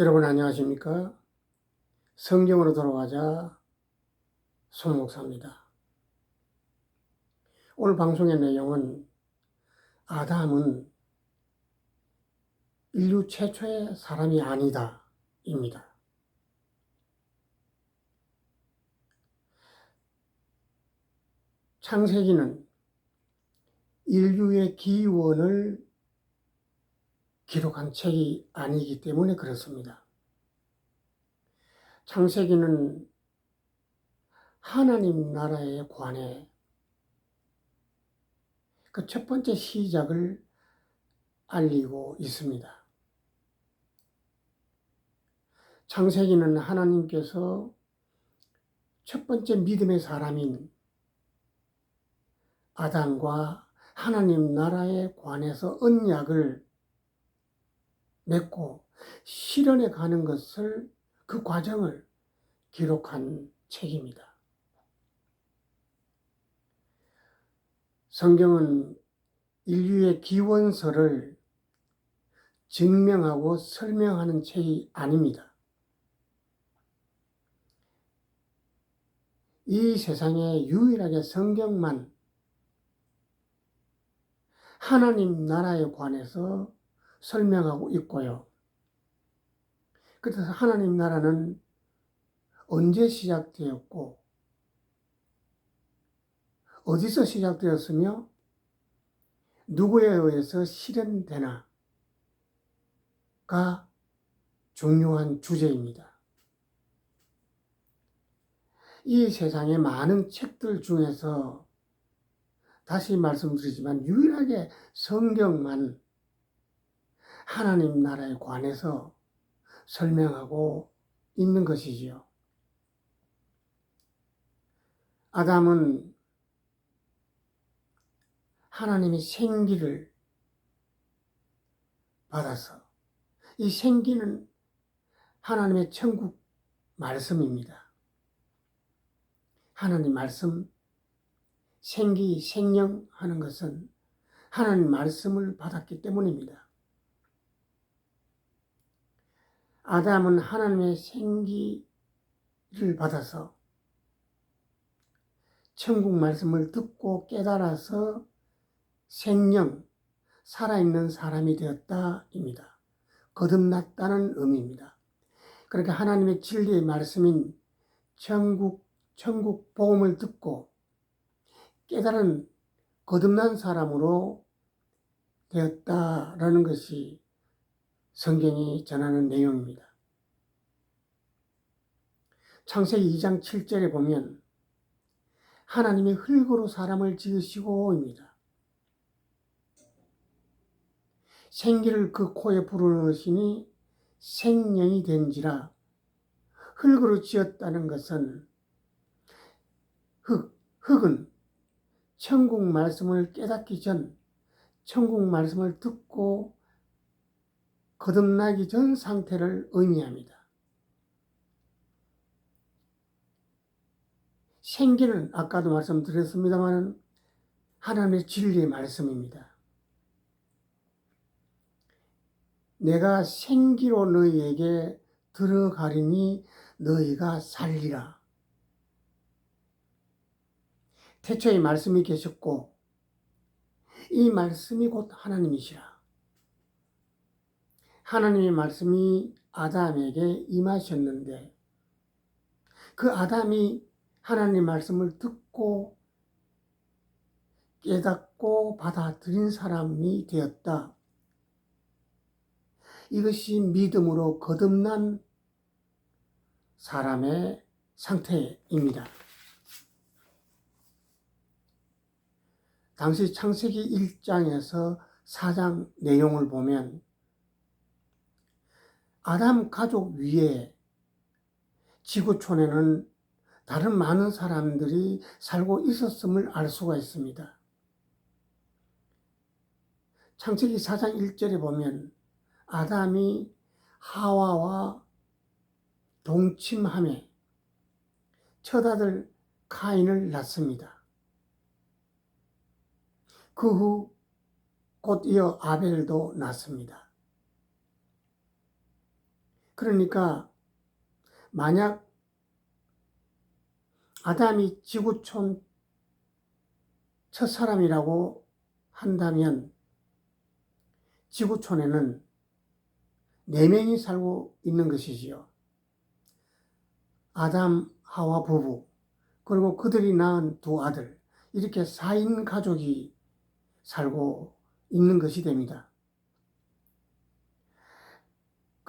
여러분 안녕하십니까? 성경으로 돌아가자 손목사입니다. 오늘 방송의 내용은 아담은 인류 최초의 사람이 아니다 입니다. 창세기는 인류의 기원을 기록한 책이 아니기 때문에 그렇습니다. 창세기는 하나님 나라에 관해 그 첫 번째 시작을 알리고 있습니다. 창세기는 하나님께서 첫 번째 믿음의 사람인 아담과 하나님 나라에 관해서 언약을 맺고 실현해 가는 것을, 그 과정을 기록한 책입니다. 성경은 인류의 기원서를 증명하고 설명하는 책이 아닙니다. 이 세상에 유일하게 성경만 하나님 나라에 관해서 설명하고 있고요. 그래서 하나님 나라는 언제 시작되었고 어디서 시작되었으며 누구에 의해서 실현되나가 중요한 주제입니다. 이 세상의 많은 책들 중에서 다시 말씀드리지만 유일하게 성경만 하나님 나라에 관해서 설명하고 있는 것이지요. 아담은 하나님의 생기를 받아서, 이 생기는 하나님의 천국 말씀입니다. 하나님 말씀, 생기, 생명 하는 것은 하나님 말씀을 받았기 때문입니다. 아담은 하나님의 생기를 받아서 천국 말씀을 듣고 깨달아서 생명, 살아있는 사람이 되었다입니다. 거듭났다는 의미입니다. 그러니까 하나님의 진리의 말씀인 천국 복음을 듣고 깨달은 거듭난 사람으로 되었다라는 것이 성경이 전하는 내용입니다. 창세기 2장 7절에 보면 하나님이 흙으로 사람을 지으시고입니다. 생기를 그 코에 불어넣으시니 생명이 된지라. 흙으로 지었다는 것은 흙은 천국 말씀을 깨닫기 전, 천국 말씀을 듣고 거듭나기 전 상태를 의미합니다. 생기는 아까도 말씀드렸습니다만 하나님의 진리의 말씀입니다. 내가 생기로 너희에게 들어가리니 너희가 살리라. 태초에 말씀이 계셨고 이 말씀이 곧 하나님이시라. 하나님의 말씀이 아담에게 임하셨는데 그 아담이 하나님의 말씀을 듣고 깨닫고 받아들인 사람이 되었다. 이것이 믿음으로 거듭난 사람의 상태입니다. 당시 창세기 1장에서 4장 내용을 보면 아담 가족 위에 지구촌에는 다른 많은 사람들이 살고 있었음을 알 수가 있습니다. 창세기 4장 1절에 보면 아담이 하와와 동침하며 첫 아들 카인을 낳습니다. 그 후 곧 이어 아벨도 낳습니다. 그러니까 만약 아담이 지구촌 첫 사람이라고 한다면 지구촌에는 4명이 살고 있는 것이지요. 아담, 하와 부부, 그리고 그들이 낳은 2아들, 이렇게 4인 가족이 살고 있는 것이 됩니다.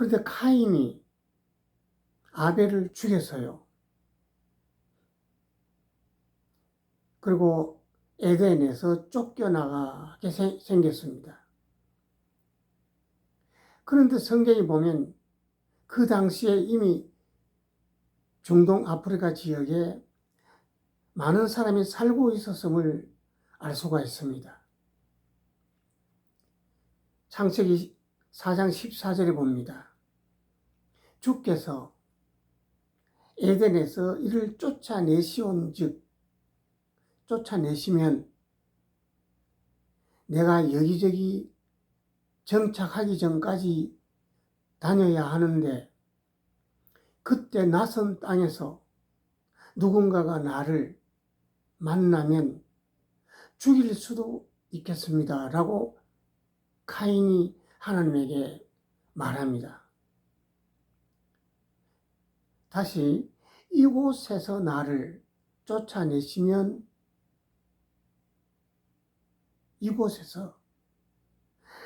그런데 카인이 아벨을 죽여서요. 그리고 에덴에서 쫓겨나가게 생겼습니다. 그런데 성경에 보면 그 당시에 이미 중동 아프리카 지역에 많은 사람이 살고 있었음을 알 수가 있습니다. 창세기 4장 14절에 봅니다. 주께서 에덴에서 이를 쫓아내시면 내가 여기저기 정착하기 전까지 다녀야 하는데 그때 낯선 땅에서 누군가가 나를 만나면 죽일 수도 있겠습니다. 라고 카인이 하나님에게 말합니다. 다시 이곳에서 나를 쫓아내시면 이곳에서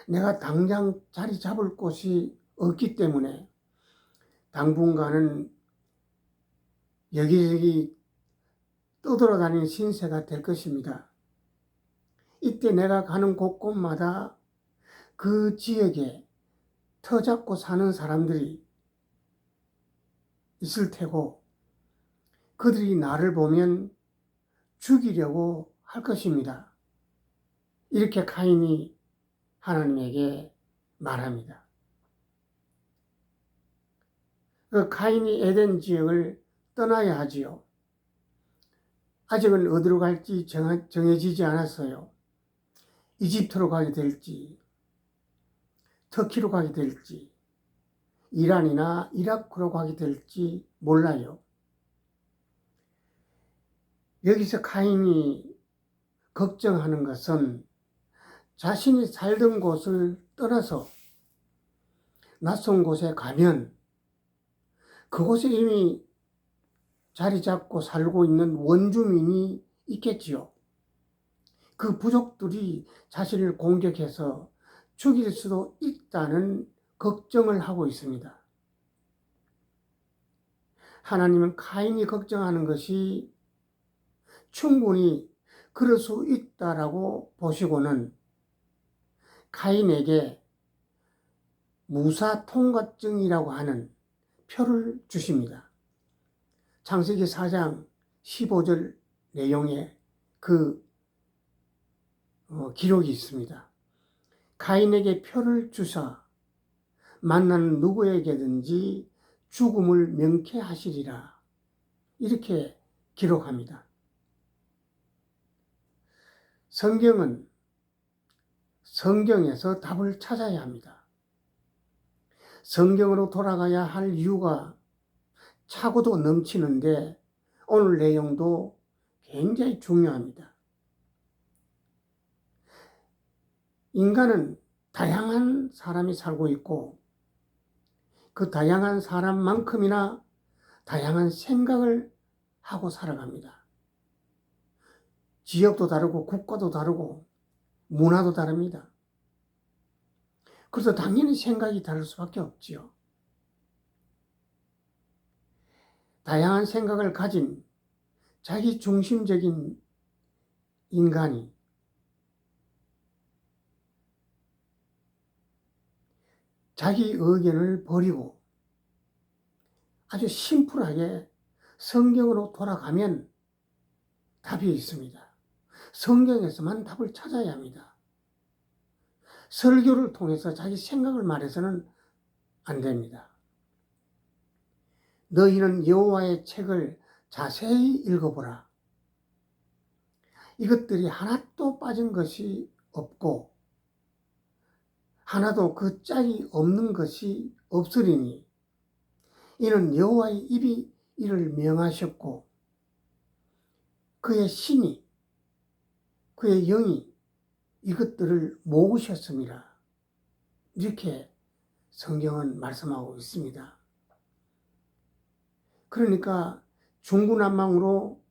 내가 당장 자리 잡을 곳이 없기 때문에 당분간은 여기저기 떠돌아다니는 신세가 될 것입니다. 이때 내가 가는 곳곳마다 그 지역에 터 잡고 사는 사람들이 있을 테고 그들이 나를 보면 죽이려고 할 것입니다. 이렇게 카인이 하나님에게 말합니다. 그 카인이 에덴 지역을 떠나야 하지요. 아직은 어디로 갈지 정해지지 않았어요. 이집트로 가게 될지, 터키로 가게 될지, 이란이나 이라크로 가게 될지 몰라요. 여기서 카인이 걱정하는 것은 자신이 살던 곳을 떠나서 낯선 곳에 가면 그곳에 이미 자리 잡고 살고 있는 원주민이 있겠지요. 그 부족들이 자신을 공격해서 죽일 수도 있다는 걱정을 하고 있습니다. 하나님은 카인이 걱정하는 것이 충분히 그럴 수 있다라고 보시고는 카인에게 무사 통과증이라고 하는 표를 주십니다. 창세기 4장 15절 내용에 그 기록이 있습니다. 카인에게 표를 주사 만나는 누구에게든지 죽음을 명쾌하시리라. 이렇게 기록합니다. 성경은 성경에서 답을 찾아야 합니다. 성경으로 돌아가야 할 이유가 차고도 넘치는데 오늘 내용도 굉장히 중요합니다. 인간은 다양한 사람이 살고 있고 그 다양한 사람만큼이나 다양한 생각을 하고 살아갑니다. 지역도 다르고 국가도 다르고 문화도 다릅니다. 그래서 당연히 생각이 다를 수밖에 없지요. 다양한 생각을 가진 자기 중심적인 인간이 자기 의견을 버리고 아주 심플하게 성경으로 돌아가면 답이 있습니다. 성경에서만 답을 찾아야 합니다. 설교를 통해서 자기 생각을 말해서는 안 됩니다. 너희는 여호와의 책을 자세히 읽어보라. 이것들이 하나도 빠진 것이 없고 하나도 그 짝이 없는 것이 없으리니 이는 여호와의 입이 이를 명하셨고 그의 신이 그의 영이 이것들을 모으셨습니다. 이렇게 성경은 말씀하고 있습니다. 그러니까 중구난방으로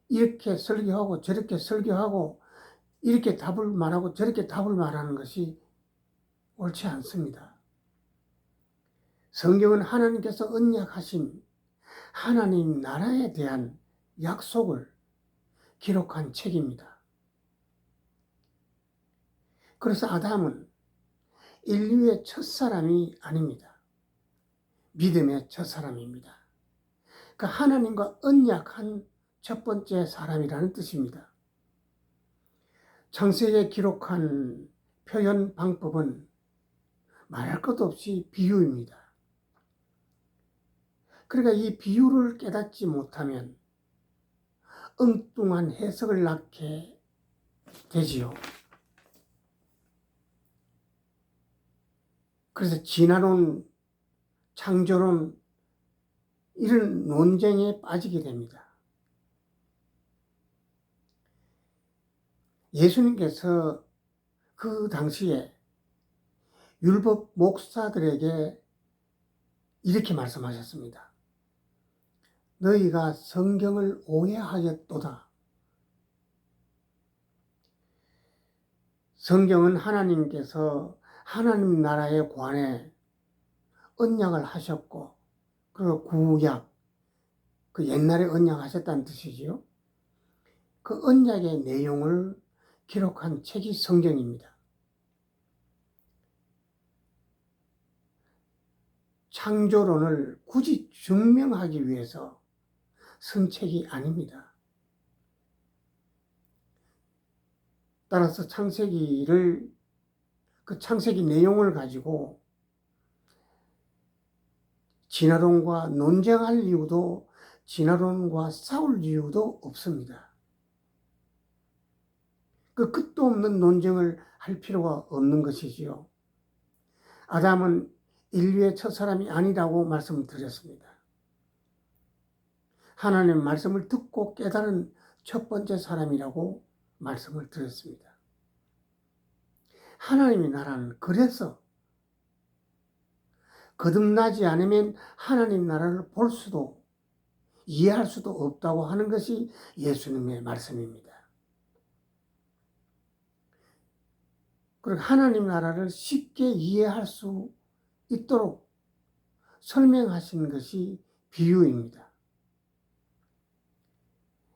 이렇게 설교하고 저렇게 설교하고 이렇게 답을 말하고 저렇게 답을 말하는 것이 옳지 않습니다. 성경은 하나님께서 언약하신 하나님 나라에 대한 약속을 기록한 책입니다. 그래서 아담은 인류의 첫사람이 아닙니다. 믿음의 첫사람입니다. 그러니까 하나님과 언약한 첫 번째 사람이라는 뜻입니다. 창세기에 기록한 표현 방법은 말할 것도 없이 비유입니다. 그러니까 이 비유를 깨닫지 못하면 엉뚱한 해석을 낳게 되지요. 그래서 진화론, 창조론 이런 논쟁에 빠지게 됩니다. 예수님께서 그 당시에 율법 목사들에게 이렇게 말씀하셨습니다. 너희가 성경을 오해하였도다. 성경은 하나님께서 하나님 나라에 관해 언약을 하셨고 그 구약, 그 옛날에 언약하셨다는 뜻이지요. 그 언약의 내용을 기록한 책이 성경입니다. 창조론을 굳이 증명하기 위해서 쓴 책이 아닙니다. 따라서 창세기를 그 창세기 내용을 가지고 진화론과 논쟁할 이유도 진화론과 싸울 이유도 없습니다. 그 끝도 없는 논쟁을 할 필요가 없는 것이지요. 아담은 인류의 첫사람이 아니라고 말씀드렸습니다. 하나님의 말씀을 듣고 깨달은 첫 번째 사람이라고 말씀을 드렸습니다. 하나님의 나라는 그래서 거듭나지 않으면 하나님 나라를 볼 수도 이해할 수도 없다고 하는 것이 예수님의 말씀입니다. 그리고 하나님 나라를 쉽게 이해할 수 있도록 설명하신 것이 비유입니다.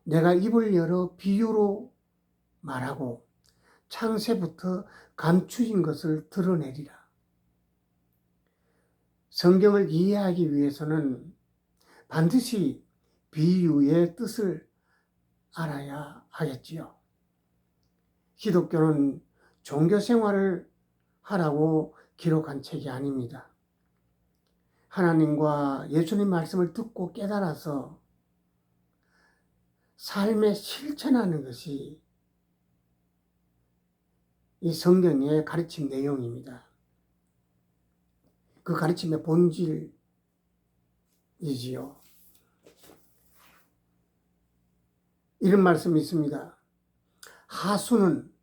내가 입을 열어 비유로 말하고 창세부터 감추진 것을 드러내리라. 성경을 이해하기 위해서는 반드시 비유의 뜻을 알아야 하겠지요. 기독교는 종교 생활을 하라고 기록한 책이 아닙니다. 하나님과 예수님 말씀을 듣고 깨달아서 삶에 실천하는 것이 이 성경의 가르침 내용입니다. 그 가르침의 본질이지요. 이런 말씀이 있습니다. 하수는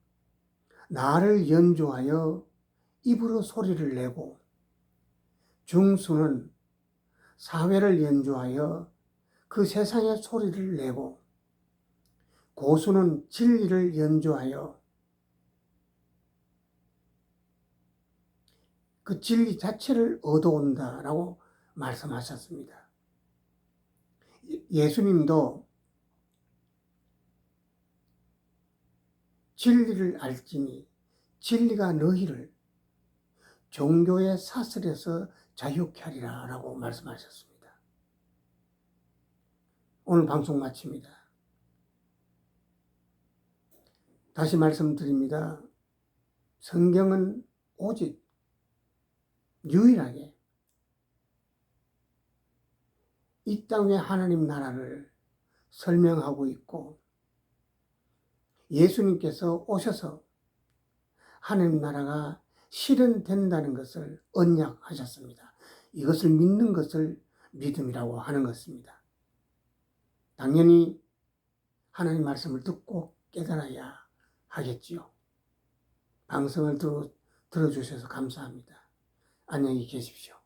나를 연주하여 입으로 소리를 내고 중수는 사회를 연주하여 그 세상의 소리를 내고 고수는 진리를 연주하여 그 진리 자체를 얻어온다라고 말씀하셨습니다. 예수님도 진리를 알지니 진리가 너희를 종교의 사슬에서 자유케 하리라 라고 말씀하셨습니다. 오늘 방송 마칩니다. 다시 말씀드립니다. 성경은 오직 유일하게 이 땅의 하나님 나라를 설명하고 있고 예수님께서 오셔서 하나님 나라가 실현된다는 것을 언약하셨습니다. 이것을 믿는 것을 믿음이라고 하는 것입니다. 당연히 하나님 말씀을 듣고 깨달아야 하겠지요. 방송을 들어주셔서 감사합니다. 안녕히 계십시오.